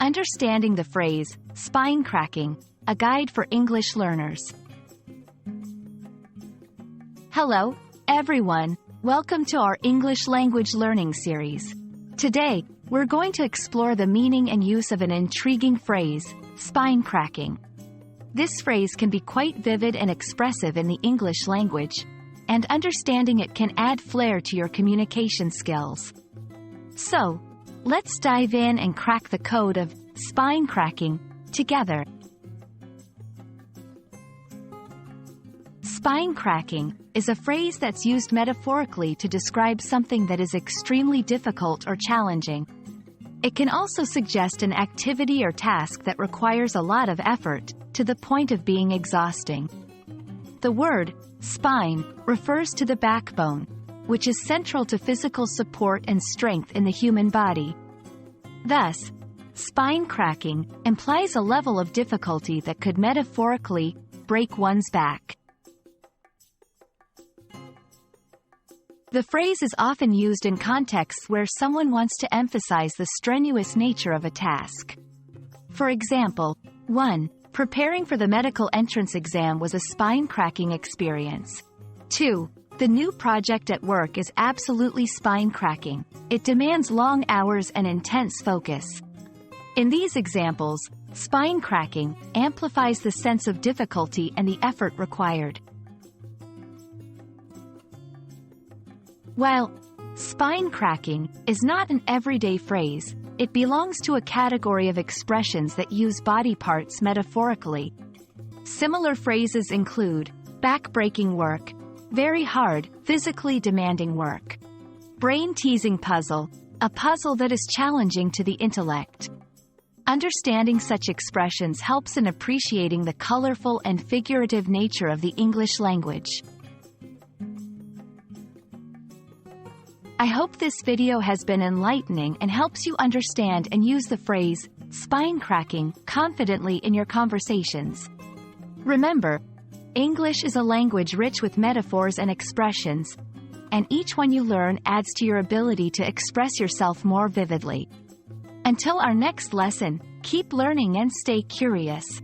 Understanding the phrase, spine cracking, a guide for English learners. Hello, everyone. Welcome to our English language learning series. Today, we're going to explore the meaning and use of an intriguing phrase, spine cracking. This phrase can be quite vivid and expressive in the English language, and understanding it can add flair to your communication skills. So, let's dive in and crack the code of spine cracking together. Spine cracking is a phrase that's used metaphorically to describe something that is extremely difficult or challenging. It can also suggest an activity or task that requires a lot of effort, to the point of being exhausting. The word spine refers to the backbone, which is central to physical support and strength in the human body. Thus, spine cracking implies a level of difficulty that could metaphorically break one's back. The phrase is often used in contexts where someone wants to emphasize the strenuous nature of a task. For example, 1. Preparing for the medical entrance exam was a spine-cracking experience. 2. The new project at work is absolutely spine-cracking. It demands long hours and intense focus. In these examples, spine cracking amplifies the sense of difficulty and the effort required. While spine cracking is not an everyday phrase, it belongs to a category of expressions that use body parts metaphorically. Similar phrases include back-breaking work, very hard, physically demanding work, brain-teasing puzzle, a puzzle that is challenging to the intellect. Understanding such expressions helps in appreciating the colorful and figurative nature of the English language. I hope this video has been enlightening and helps you understand and use the phrase, spine cracking, confidently in your conversations. Remember, English is a language rich with metaphors and expressions, and each one you learn adds to your ability to express yourself more vividly. Until our next lesson, keep learning and stay curious.